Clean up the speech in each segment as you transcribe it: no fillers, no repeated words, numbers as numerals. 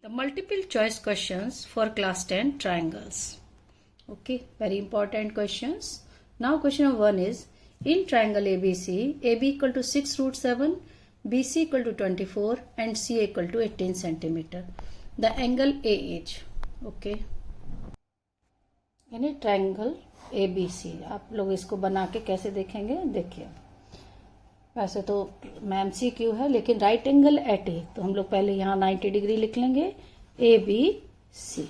The multiple choice questions for class 10 triangles. Okay, very important questions. Now question number 1 is, in triangle ABC, AB equal to 6 root 7, BC equal to 24 and CA equal to 18 centimeter. The angle AH. Okay. यानी triangle ABC. आप लोग इसको बना के कैसे देखेंगे, देखिए. वैसे तो MCQ है, लेकिन राइट एंगल एट ए, तो हम लोग पहले यहाँ 90 डिग्री लिख लेंगे. ABC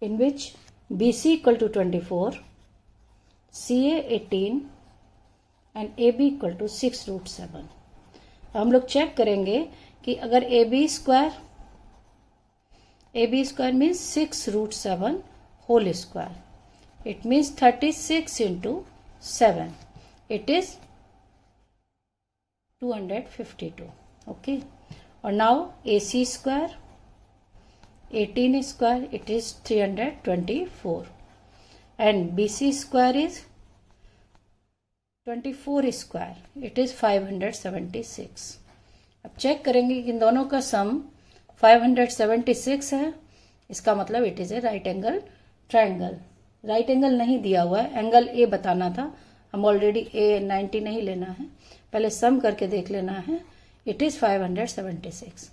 in which BC equal to 24, CA 18 and AB equal to 6 root 7. हम लोग चेक करेंगे कि अगर AB square means 6 root 7 whole square, it means 36 into 7, it is 252. Okay, or now AC square 18 square, it is 324 and BC square is 24 square, it is 576. अब check करेंगे कि इन दोनों का सम 576 है. इसका मतलब it is a right angle triangle. Right angle नहीं दिया हुआ है, एंगल ए बताना था. हम ऑलरेडी ए 90 नहीं लेना है, पहले सम करके देख लेना है. It is 576.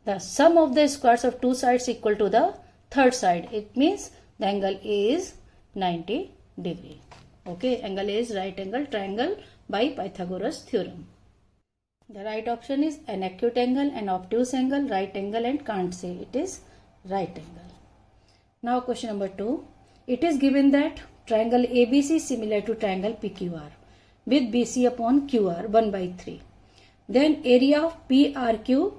The sum of the squares of two sides equal to the third side, it means the angle A is 90 degree. Okay, angle A is right angle triangle by Pythagoras theorem. The right option is an acute angle, an obtuse angle, right angle, and can't say. It is right angle. Now question number 2. It is given that triangle ABC is similar to triangle PQR with BC upon QR 1 by 3. Then area of PRQ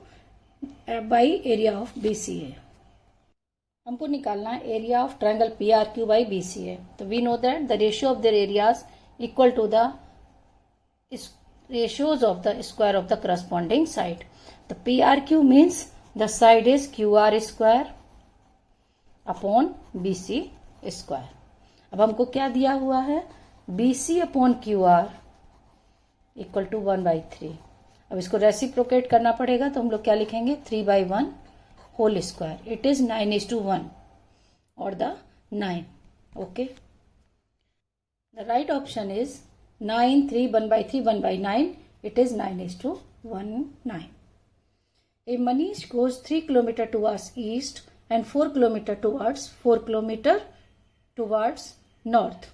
by area of BCA. हमको निकालना है area of triangle PRQ by BCA. तो we know that the ratio of their areas equal to the ratios of the square of the corresponding side. The PRQ means the side is QR square upon BC square. अब हमको क्या दिया हुआ है, BC upon QR equal to 1 by 3. अब इसको reciprocate करना पड़ेगा, तो हम लोग क्या लिखेंगे, 3 by 1 whole square. It is 9:1 और the 9. Okay, the right option is 9, 3, 1 by 3, 1 by 9. It is 9:19. A Manish goes 3 km towards east and 4 km towards north.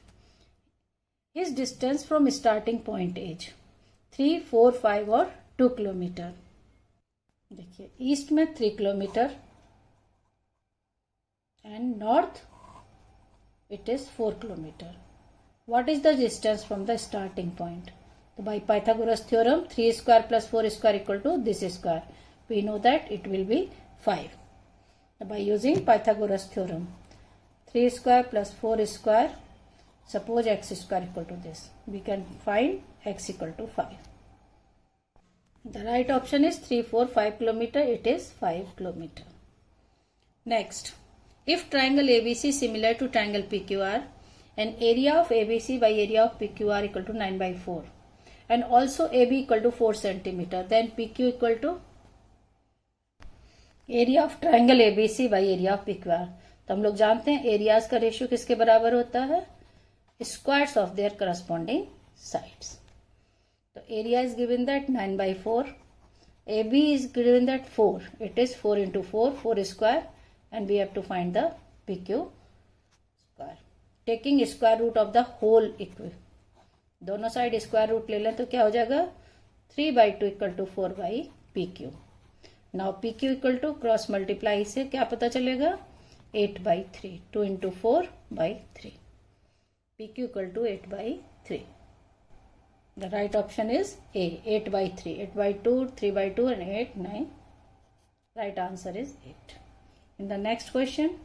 His distance from starting point is 3, 4, 5 और 2 km. देखिए, east में 3 kilometre and north it is 4 kilometre. What is the distance from the starting point? So by Pythagoras theorem, 3 square plus 4 square equal to this square. We know that it will be 5. So by using Pythagoras theorem, 3 square plus 4 square, suppose x square equal to this. We can find x equal to 5. The right option is 3, 4, 5 kilometer. It is 5 kilometer. Next, if triangle ABC is similar to triangle PQR, and area of ABC by area of PQR equal to 9 by 4 and also AB equal to 4 centimeter, then PQ equal to area of triangle ABC by area of PQR. तो हम लोग जानते हैं areas का ratio किसके बराबर होता है, squares of their corresponding sides. तो area is given that 9 by 4, AB is given that 4, it is 4 into 4, 4 square, and we have to find the PQ square. Taking square root of the whole equal, दोनों side square root ले लें तो क्या हो जाएगा, 3 by 2 equal to 4 by PQ. Now PQ equal to cross multiply से क्या पता चलेगा, 8 by 3, 2 into 4 by 3. PQ equal to 8 by 3. The right option is A, 8 by 3, 8 by 2, 3 by 2 and 8, 9. Right answer is 8. In the next question,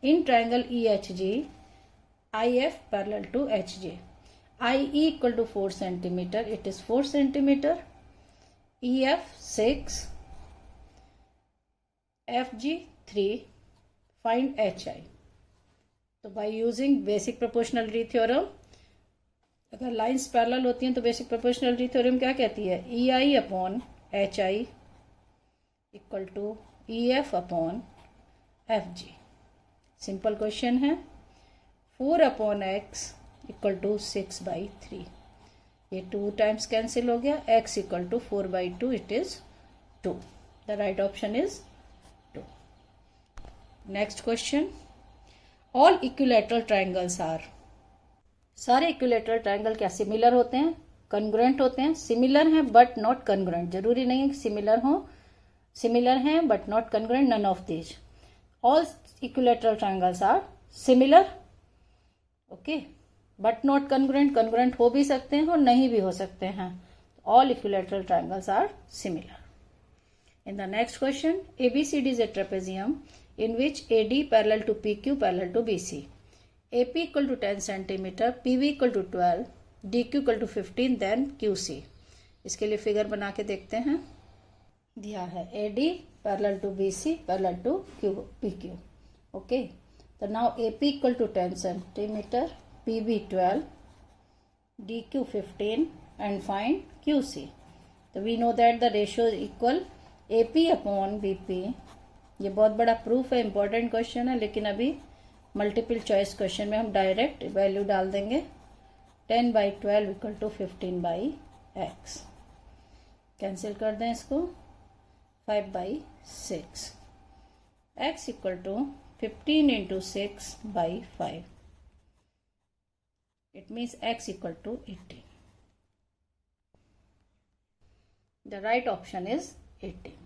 in triangle EHG, IF parallel to HJ, IE equal to 4 centimeter, it is 4 centimeter, EF 6, FG 3, find HI. तो by using basic proportionality theorem, अगर lines parallel होती हैं तो basic proportionality theorem क्या कहती है, EI upon HI equal to EF upon FG। Simple question है। 4/x equal to 6/3, ये 2 टाइम्स कैंसिल हो गया। x equal to 4/2, it is 2। The right option is 2। Next question, all equilateral triangles are, सारे equilateral triangle क्या similar होते हैं, congruent होते हैं? सिमिलर हैं बट नॉट कन्ग्रुएंट, जरूरी नहीं है कि सिमिलर हो, सिमिलर हैं but not congruent, none of these. All equilateral triangles are similar, okay, but not congruent, congruent हो भी सकते हैं और नहीं भी हो सकते हैं। All equilateral triangles are similar. In the next question, ABCD is a trapezium in which AD parallel to PQ parallel to BC. AP equal to 10 cm, PB equal to 12, DQ equal to 15, then QC. इसके लिए figure बना के देखते हैं। दिया है AD parallel to BC parallel to PQ. Okay. So now AP equal to 10 cm, PB 12, DQ 15, and find QC. So we know that the ratio is equal AP upon BP। ये बहुत बड़ा proof है, important question है, लेकिन अभी multiple choice question में हम direct value डाल देंगे। 10/12 इक्वल टू 15/x, कैंसिल कर दें इसको, 5/6, x equal to 15 into 6/5, it means x equal to 18। The right option is 18.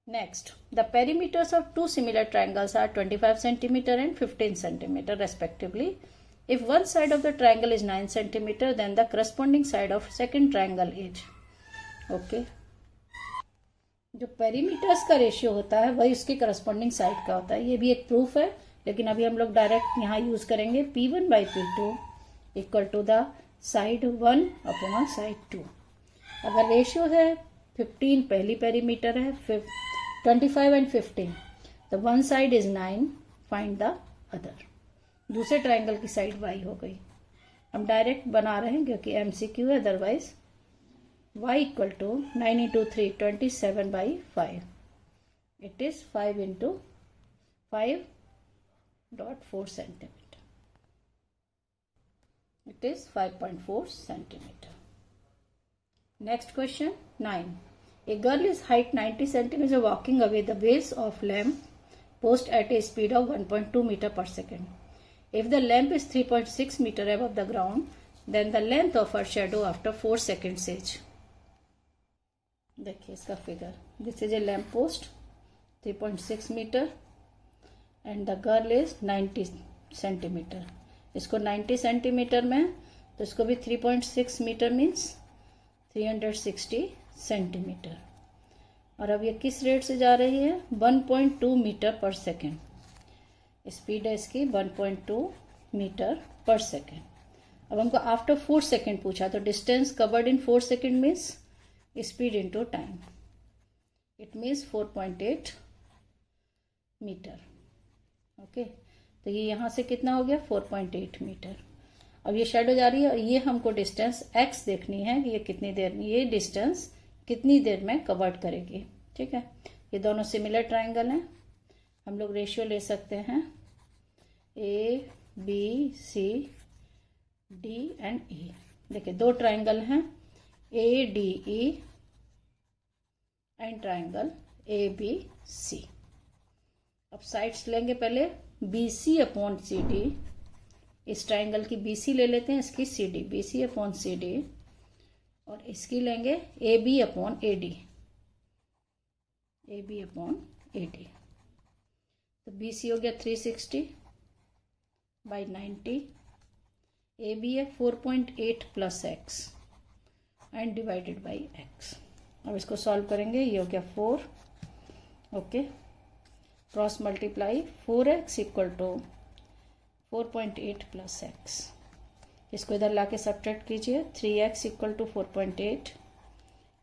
Next, the perimeters of two similar triangles are 25 cm and 15 cm respectively. If one side of the triangle is 9 cm, then the corresponding side of second triangle is, okay. जो perimeters का ratio होता है वही उसकी corresponding side का होता है। ये भी एक प्रूफ है, लेकिन अभी हम लोग डायरेक्ट यहाँ यूज करेंगे P1/P2 equal to the side 1 upon side 2। अगर रेशियो है 15 पहली पेरीमीटर है, 25 एंड 15, तो one side is 9, find the other. दूसरे ट्राइंगल की साइड y हो गई। हम डायरेक्ट बना रहे हैं क्योंकि MCQ है, otherwise y equal to 9 into 3 27/5, it is 5 into 5.4 centimetre, it is 5.4 centimetre. Next question 9. A girl is height 90 cm walking away the base of lamp post at a speed of 1.2 meter per second. If the lamp is 3.6 meter above the ground, then the length of her shadow after 4 seconds is. देखिए इसका figure. This is a lamp post 3.6 meter and the girl is 90 centimeter. इसको 90 centimetre में, तो इसको भी 3.6 metre means 360 centimetre. और अब ये किस रेट से जा रही है? 1.2 मीटर पर सेकेंड। स्पीड है इसकी 1.2 मीटर पर सेकेंड। अब हमको आफ्टर 4 सेकेंड पूछा, तो distance covered in 4 second means speed into time, it means 4.8 metre. Okay, तो ये यहाँ से कितना हो गया? 4.8 मीटर। अब ये शेडो जा रही है और ये हमको डिस्टेंस x देखनी है कि ये कितनी देर में, ये डिस्टेंस कितनी देर में कवर्ड करेगी। ठीक है, ये दोनों सिमिलर ट्राइंगल हैं। हम लोग रेशियो ले सकते हैं ABCD एंड E। देखिए दो ट्राइंगल हैं ADE एंड ट्राइंगल ABC। अब साइड्स लेंगे पहले BC अपॉन CD। इस ट्राइंगल की BC ले लेते हैं, इसकी CD, BC अपॉन CD, और इसकी लेंगे AB upon AD, AB upon AD। तो BC हो गया 360/90, AB है 4.8 plus x and divided by x। अब इसको सॉल्व करेंगे, ये हो गया 4, okay, cross multiply 4x equal to 4.8 plus x। इसको इधर लाके सब्ट्रैक्ट कीजिए, 3x equal to 4.8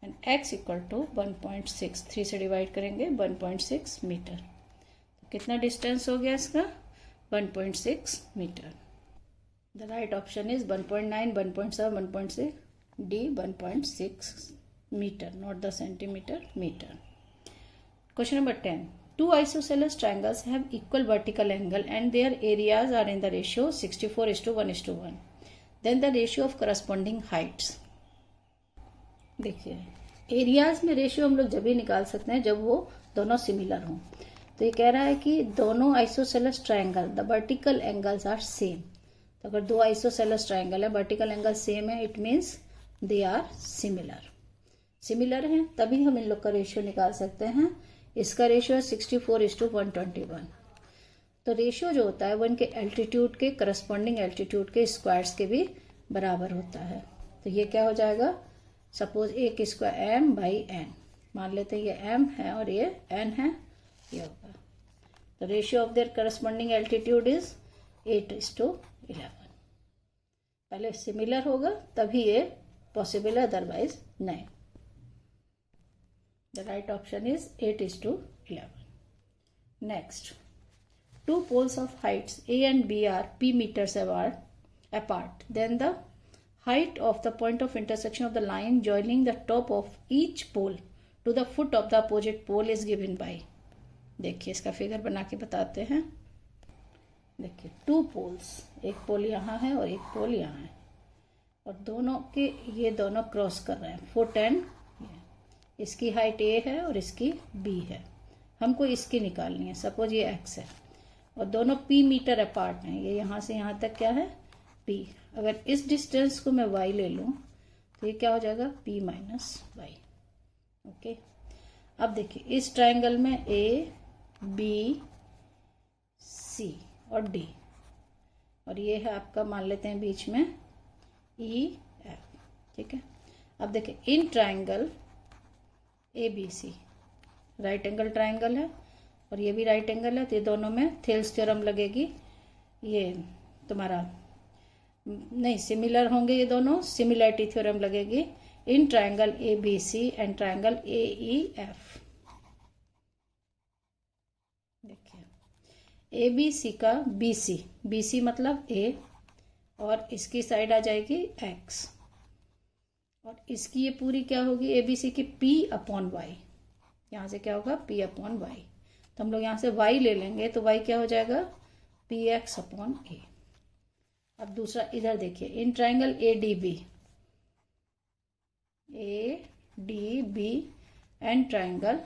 and x equal to 1.6। 3 से डिवाइड करेंगे 1.6 मीटर। तो कितना डिस्टेंस हो गया इसका? 1.6 metre. The right option is 1.9, 1.7, 1.6, D 1.6 metre, not the centimetre, metre. Question number 10। 2 isosceles triangles have equal vertical angle and their areas are in the ratio 64:1:1. Then the ratio of corresponding heights. देखिए areas में ratio हम लोग जब भी निकाल सकते हैं जब वो दोनों सिमिलर हों। तो ये कह रहा है कि दोनों isosceles triangle the vertical angles are same. तो अगर दो आइसोसेलस ट्रायंगल है वर्टिकल एंगल सेम है it means they are similar हैं तभी हम इन लोग का रेशियो निकाल सकते हैं। इसका रेशियो है 64:121। तो रेशियो जो होता है वो इनके एल्टीट्यूड के करस्पॉन्डिंग एल्टीट्यूड के स्क्वायर्स के भी बराबर होता है। तो ये क्या हो जाएगा, सपोज एक स्क्वायर m बाई n, मान लेते हैं ये m है और ये n है, ये होगा। तो ratio of their corresponding altitude is 8:11। पहले सिमिलर होगा तभी ये पॉसिबल है, अदरवाइज नहीं। The right option is 8:11. Next, two poles of heights A and B are p meters apart. Then the height of the point of intersection of the line joining the top of each pole to the foot of the opposite pole is given by. देखिए इसका figure बना के बताते हैं। देखिए two poles, एक पोल यहाँ है और एक पोल यहाँ है और दोनों के ये दोनों क्रॉस कर रहे हैं फुट एंड, इसकी हाइट a है और इसकी b है। हमको इसकी निकालनी है, सपोज ये x है और दोनों p मीटर अपार्ट हैं। ये यहाँ से यहाँ तक क्या है p। अगर इस डिस्टेंस को मैं y ले लूँ तो ये क्या हो जाएगा p माइनस वाई। ओके, अब देखिए इस ट्रायंगल में a b c और d और ये है आपका, मान लेते हैं बीच में e f। ठीक है, अब देखिए in triangle ABC right angle triangle है और ये भी राइट एंगल है, तो ये दोनों में थेल्स थ्योरम लगेगी। ये तुम्हारा नहीं, सिमिलर होंगे ये दोनों, सिमिलरिटी थ्योरम लगेगी in triangle ABC and triangle AEF। देखिए ABC का BC मतलब A और इसकी साइड आ जाएगी X और इसकी ये पूरी क्या होगी ABC की P/Y। यहाँ से क्या होगा P/Y। तो हम लोग यहाँ से Y ले लेंगे तो Y क्या हो जाएगा PX/A। अब दूसरा इधर देखिए in triangle ADB and triangle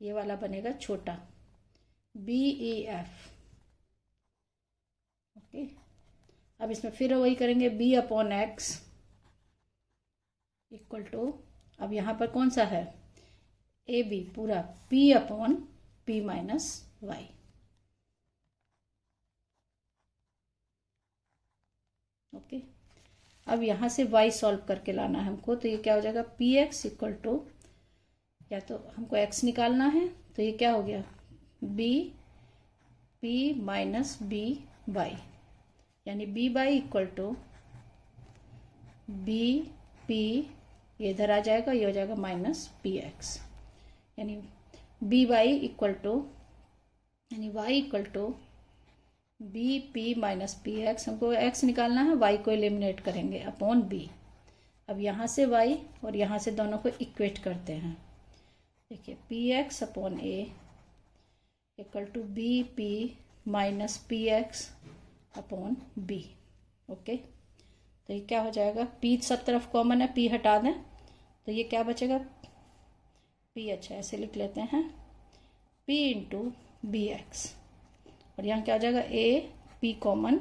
ये वाला बनेगा छोटा BEF। ओके, अब इसमें फिर वही करेंगे B/X इक्वल टू, अब यहाँ पर कौन सा है AB पूरा P/P माइनस वाई। ओके, अब यहाँ से y सॉल्व करके लाना है हमको, तो ये क्या हो जाएगा PX इक्वल टू, या तो हमको x निकालना है तो ये क्या हो गया P माइनस BY, यानी BY इक्वल टू BP, ये इधर आ जाएगा, ये हो जाएगा माइनस PX, यानी BY इक्वल टू, यानी y equal to BP minus PX। हमको x निकालना है, y को एलिमिनेट करेंगे अपॉन B। अब यहाँ से y और यहाँ से दोनों को इक्वेट करते हैं। देखिए PX upon A equal to BP minus PX upon B। Okay, तो ये क्या हो जाएगा, P सब तरफ कॉमन है, P हटा दें तो ये क्या बचेगा P, अच्छा ऐसे लिख लेते हैं P इंटू BX और यहाँ क्या हो जाएगा A P common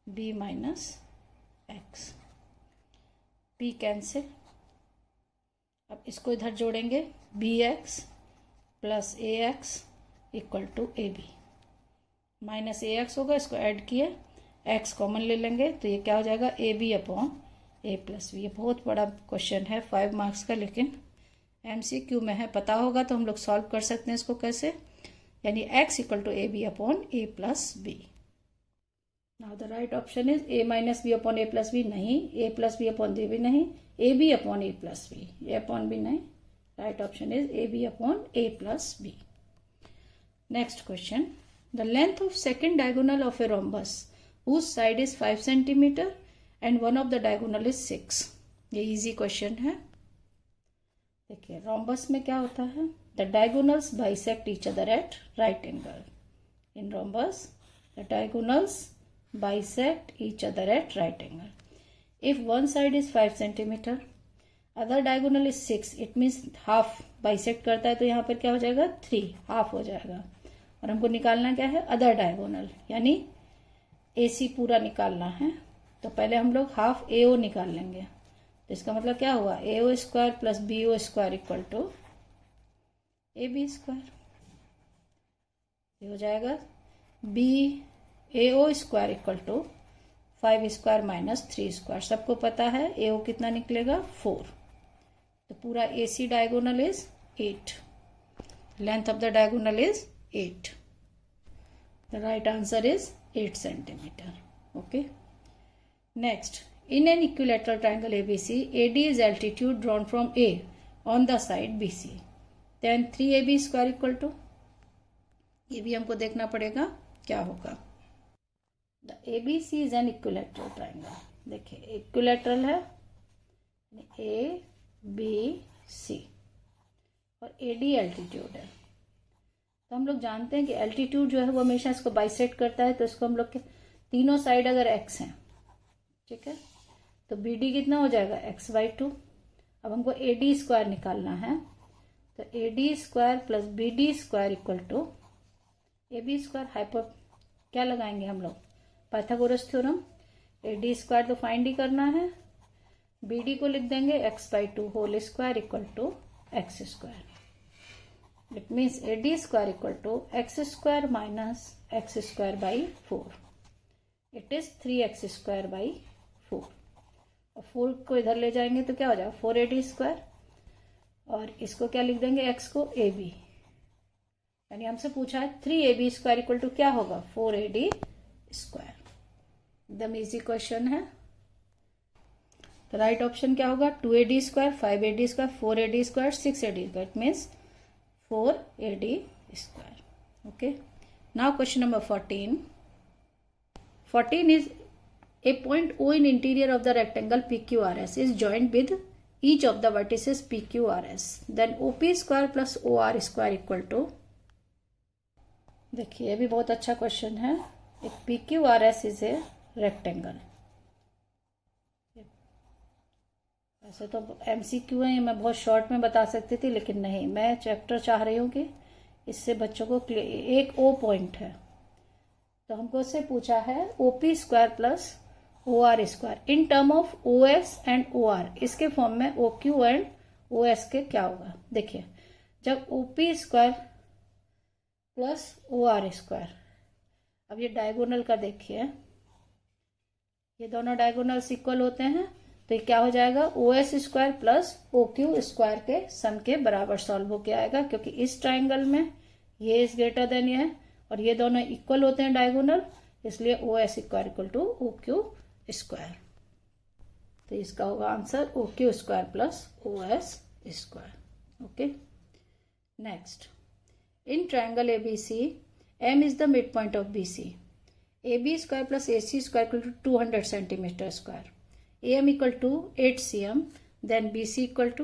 B minus X, P cancel. अब इसको इधर जोड़ेंगे BX plus AX equal to AB, minus AX होगा, इसको ऐड किए x कॉमन ले लेंगे तो ये क्या हो जाएगा AB upon A plus B। ये बहुत बड़ा क्वेश्चन है 5 मार्क्स का, लेकिन MCQ में है, पता होगा तो हम लोग सॉल्व कर सकते हैं इसको कैसे, यानी x equal to AB upon A plus B। Now the right option is A minus B upon A plus B, नहीं, A plus B upon A भी नहीं, AB upon A plus B, A upon B नहीं, right option is AB upon A plus B। Next question, the length of second diagonal of a rhombus whose side is 5 cm and one of the diagonal is 6। ये easy question है। देखिए rhombus में क्या होता है, the diagonals bisect each other at right angle. In rhombus the diagonals bisect each other at right angle. If one side is 5 centimeter, other diagonal is 6, it means half bisect करता है, तो यहाँ पर क्या हो जाएगा 3, हाफ हो जाएगा. और हमको निकालना क्या है, अदर डायगोनल, यानी AC पूरा निकालना है. तो पहले हम लोग हाफ AO निकाल लेंगे. तो इसका मतलब क्या हुआ, AO square plus BO square equal to AB square. ये हो जाएगा BAO square equal to 5 square minus 3 square. सबको पता है AO कितना निकलेगा 4. तो पूरा AC diagonal is 8. Length of the diagonal is 8. The right answer is 8 centimeter. Okay. Next, in an equilateral triangle ABC, AD is altitude drawn from A on the side BC. Then 3AB square equal to, ये भी हमको देखना पड़ेगा क्या होगा. The ABC is an equilateral triangle. देखिए equilateral है ABC और AD altitude है. तो हम लोग जानते हैं कि एल्टीट्यूड जो है वो हमेशा इसको बाइसेक्ट करता है. तो इसको हम लोग के तीनों साइड अगर x हैं, ठीक है, तो BD कितना हो जाएगा x/2. अब हमको AD स्क्वायर निकालना है. तो AD square plus BD square equal to AB square. हाइपर क्या लगाएंगे हम लोग, पाइथागोरस थ्योरम. AD स्क्वायर तो फाइंड ही करना है. BD को लिख देंगे x/2 whole square equal to x square. It means AD square equal to x square minus x square by 4. It is 3x square by 4. और 4 को इधर ले जाएंगे तो क्या हो जाएगा 4AD स्क्वायर. और इसको क्या लिख देंगे, x को AB. यानी हमसे पूछा है 3AB स्क्वायर इक्वल टू क्या होगा 4AD स्क्वायर. एकदम इजी क्वेश्चन है. तो राइट ऑप्शन क्या होगा, 2AD square, 5AD square, 4AD square, 6AD square. It means 4AD square. Okay. Now question number 14. 14 is a point O in interior of the rectangle PQRS is joined with each of the vertices PQRS. Then OP square plus OR square equal to, देखिए ये भी बहुत अच्छा question है. एक PQRS is a rectangle. ऐसे तो MCQ है, मैं बहुत शॉर्ट में बता सकती थी, लेकिन नहीं, मैं चैप्टर चाह रही हूँ कि इससे बच्चों को एक O पॉइंट है. तो हमको उससे पूछा है OP square plus OR square in term of OS and OR. इसके फॉर्म में OQ एंड OS के क्या होगा. देखिए जब OP square plus OR square, अब ये डायगोनल का देखिए, ये दोनों डायगोनल्स इक्वल होते हैं. तो ये क्या हो जाएगा OS square plus OQ square के सम के बराबर सॉल्व होके आएगा. क्योंकि इस ट्राइंगल में ये इज ग्रेटर देन ये है और ये दोनों इक्वल होते हैं डायगोनल, इसलिए OS square equal to OQ square. तो इसका होगा answer OQ square plus OS square. Okay. Next, in triangle ABC M is the mid point of BC. AB square plus AC square equal to 200 centimetre square. AM equal to 8 cm. Then BC equal to,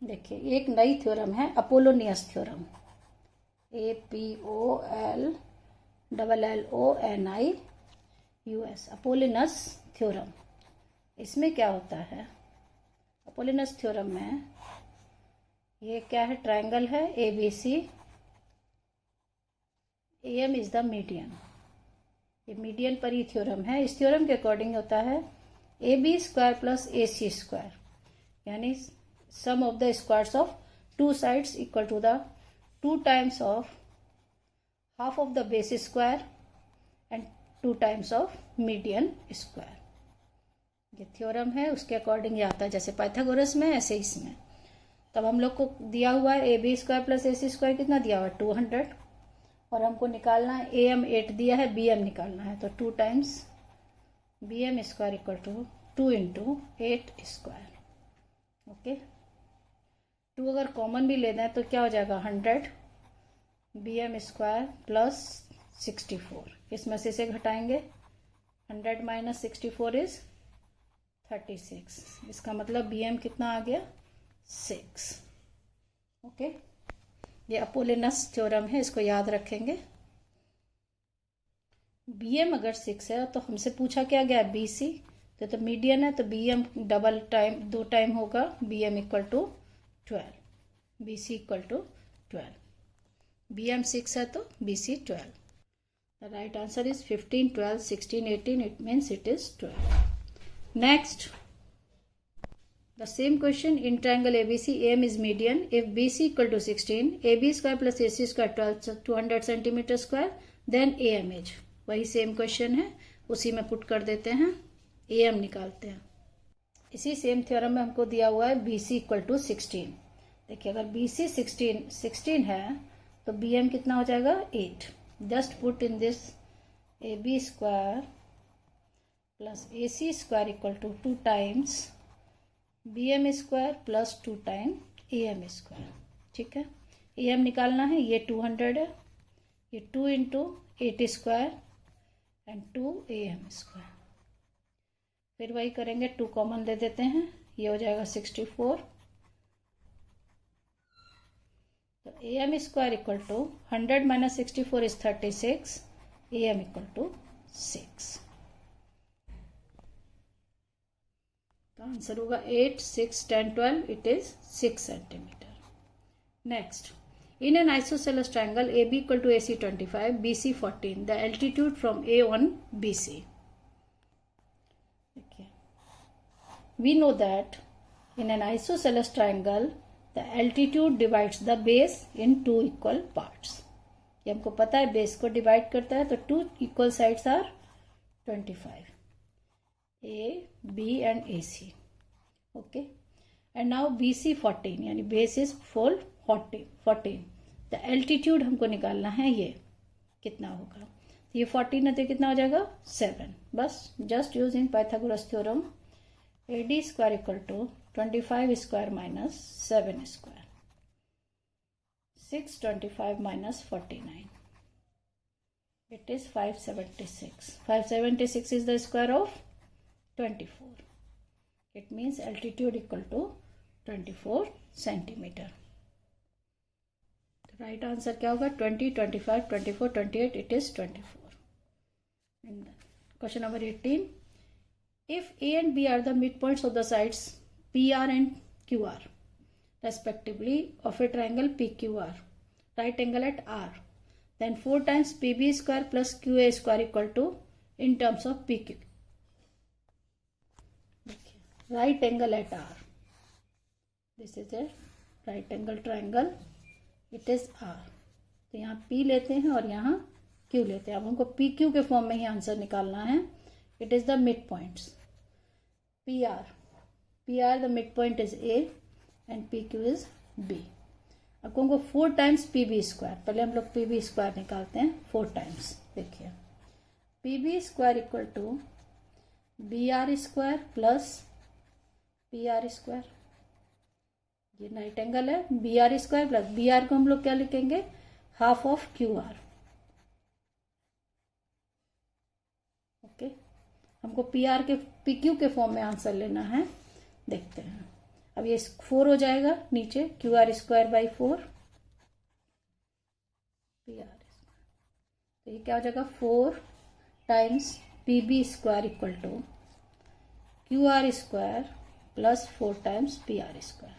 देखिए एक नई theorem है Apollonius theorem. APOLLONIUS Apollonius theorem. इसमें क्या होता है, अपोलोनस theorem में ये क्या है, ट्राइंगल है ABC. AM is the median. ये मीडियन पर ही थ्योरम है. इस थ्योरम के अकॉर्डिंग होता है AB square plus AC square, यानी sum of the squares of two sides equal to the 2 times of half of the base square and 2 times of median square. ये theorem है, उसके according ये आता है. जैसे पाइथागोरस में ऐसे इसमें. तब हम लोग को दिया हुआ है AB square plus AC square कितना दिया हुआ है 200. और हमको निकालना है AM 8 दिया है, BM निकालना है. तो 2 times BM square equal to 2 into 8 square. Okay. 2 अगर कॉमन भी लेना है तो क्या हो जाएगा 100 BM स्क्वायर प्लस 64. इसमें से इसे घटाएंगे. 100 माइनस 64 इज 36. इसका मतलब BM कितना आ गया 6. ओके, ये अपोलिनस थ्योरम है, इसको याद रखेंगे। BM अगर 6 है तो हमसे पूछा क्या गया, BC, तो मीडियन है तो BM डबल टाइम 2 टाइम होगा, BM equal to 12, BC equal to 12। BM 6 है तो BC 12। The right answer is 15, 12, 16, 18, it means it is 12। Next, the same question in triangle ABC, AM is median. If BC equal to 16, AB square plus AC square 12, 200 centimeter square, then AM is, वही same question है, उसी में put कर देते हैं, AM निकालते हैं। इसी सेम थ्योरम में हमको दिया हुआ है BC इक्वल टू 16। देखिए अगर BC 16 है तो BM कितना हो जाएगा, 8। Just put in this AB square plus AC square equal to 2 times BM square plus 2 time AM square. ठीक है, AM निकालना है, ये 200 है, ये 2 into 8 square and 2 AM square. फिर वही करेंगे, 2 कॉमन ले देते हैं, ये हो जाएगा 64। तो AM square equal to 100 minus 64 is 36, AM equal to 6। तो आंसर होगा 8, 6, 10, 12, it is 6 centimetre. Next, in an isosceles triangle AB equal to AC 25, BC 14, the altitude from A on BC. Okay. We know that in an isosceles triangle the altitude divides the base in 2 equal parts. ये हमको पता है, base को divide करता है तो 2 equal sides are 25, A, B and AC. Okay. And now BC 14, यानी base is 14। The altitude हमको निकालना है, ये कितना होगा, तो ये 14 है तो कितना हो जाएगा, 7। बस just using Pythagoras theorem, AD square equal to 25 square minus 7 square, 625 minus 49, it is 576। 576 is the square of 24। It means altitude equal to 24 centimetre. Right answer क्या होगा, 20, 25, 24, 28, it is 24। Question number 18, if A and B are the midpoints of the sides PR and QR respectively of a triangle PQR, right angle at R, then 4 times PB square plus QA square equal to in terms of PQ. Right angle at R, this is a right angle triangle, it is R। तो यहाँ P लेते हैं और यहाँ Q लेते हैं। अब हमको PQ के फॉर्म में ही आंसर निकालना है। It is the mid points, PR the mid point is A and PQ is B। अब हमको 4 टाइम्स PB स्क्वायर, पहले हम लोग PB स्क्वायर निकालते हैं 4 टाइम्स। देखिए PB square equal to BR square plus PR square, ये राइट एंगल है, BR स्क्वायर प्लस BR को हम लोग क्या लिखेंगे, हाफ ऑफ QR। ओके, हमको PR के PQ के फॉर्म में आंसर लेना है। देखते हैं, अब ये 4 हो जाएगा नीचे, QR square by 4 PR square, तो ये क्या हो जाएगा, 4 times PB square equal to QR square plus 4 times PR square.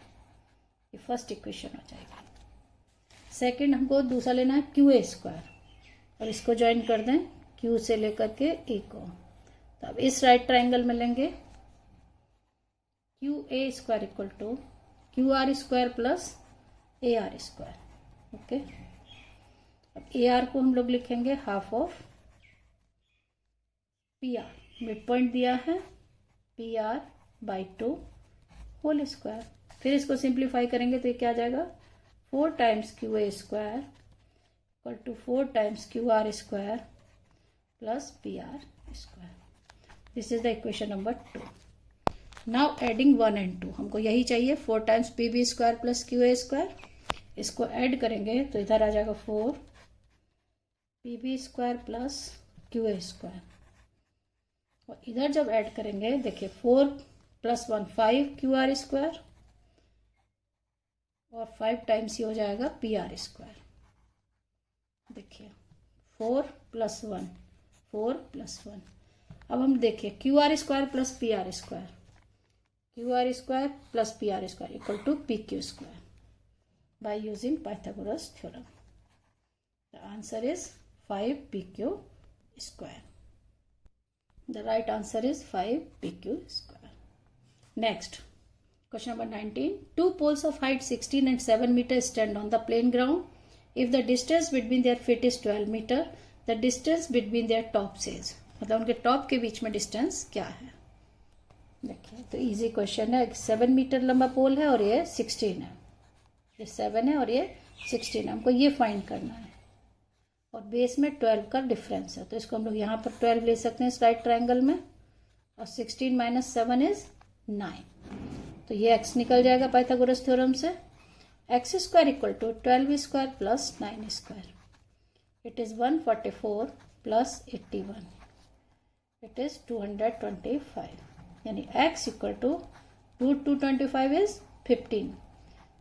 ये फर्स्ट इक्वेशन हो जाएगी। सेकंड हमको दूसरा लेना है QA स्क्वायर, और इसको ज्वाइन कर दें Q से लेकर के A को। तो अब इस राइट ट्राइंगल में लेंगे QA square equal to QR square plus AR square. Okay, अब AR को हम लोग लिखेंगे half of PR, mid point दिया है PR बाई 2 होल स्क्वायर। फिर इसको सिंप्लीफाई करेंगे तो ये क्या आ जाएगा, 4 times QA square equal to 4 times QR square plus PR square. This is the equation number 2। Now adding 1 and 2, हमको यही चाहिए, 4 times PB square plus QA square. इसको ऐड करेंगे तो इधर आ जाएगा 4 PB square plus QA square, और इधर जब ऐड करेंगे देखिए 4 प्लस 1 5 QR स्क्वायर और 5 टाइम्स ये हो जाएगा पी आर स्क्वायर। देखिए 4 + 1, 4 + 1। अब हम देखिए Q R square plus P R square, Q R square plus P R square equal to P Q square by using Pythagoras theorem. The answer is 5 pq square. The right answer is 5 pq square. Next, question number 19. Two poles of height 16 and 7 meters stand on the plain ground. If the distance between their feet is 12 meter, the distance between their tops is, मतलब उनके top के बीच में distance क्या है। देखिए तो easy question है। 7 metre लंबा पोल है और ये 16 है, ये 7 है और ये 16 है, हमको ये फाइंड करना है। और बेस में 12 का डिफरेंस है, तो इसको हम लोग यहाँ पर 12 ले सकते हैं इस राइट ट्रायंगल में, और 16 - 7 इज 9, तो ये x निकल जाएगा पाइथागोरस थ्योरम से। x square equal to 12 square plus 9 square, it is 144 plus 81, it is 225, यानी x equal to 225 is 15।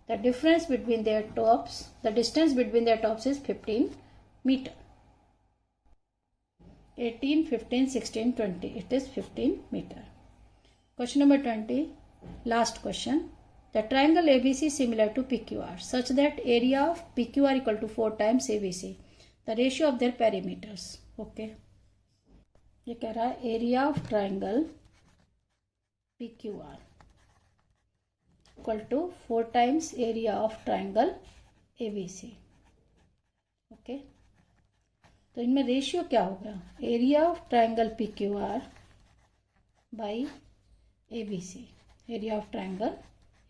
The difference between their tops, the distance between their tops is 15 meter. 18, 15, 16, 20. It is 15 meter. Question number 20. Last question. The triangle ABC is similar to PQR such that area of PQR equal to 4 times ABC. The ratio of their perimeters. Okay. ये कह रहा है area of triangle PQR equal to 4 times area of triangle ABC. Okay. तो इनमें ratio क्या होगा, area of triangle P Q R by A B C, area of triangle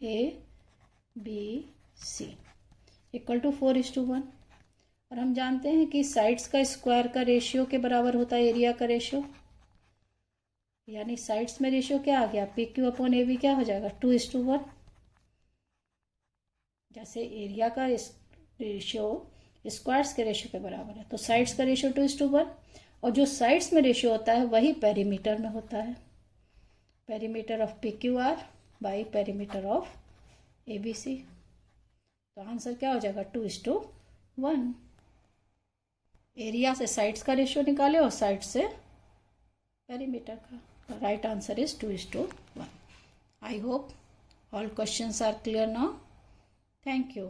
A B C equal to 4:1। और हम जानते हैं कि sides का स्क्वायर का रेशियो के बराबर होता है एरिया का रेशियो, यानी साइड्स में रेशियो क्या आ गया, P Q upon A B क्या हो जाएगा 2:1। जैसे एरिया का रेशियो स्क्वायर्स के रेशियो के बराबर है, तो साइड्स का रेशियो 2:1, और जो साइड्स में रेशियो होता है वही पेरीमीटर में होता है, perimeter of P Q R by perimeter of A B C. तो आंसर क्या हो जाएगा 2:1। एरिया से साइड्स का रेशियो निकाले और साइड से पेरीमीटर का। Right answer is 2:1। I hope all questions are clear now. Thank you.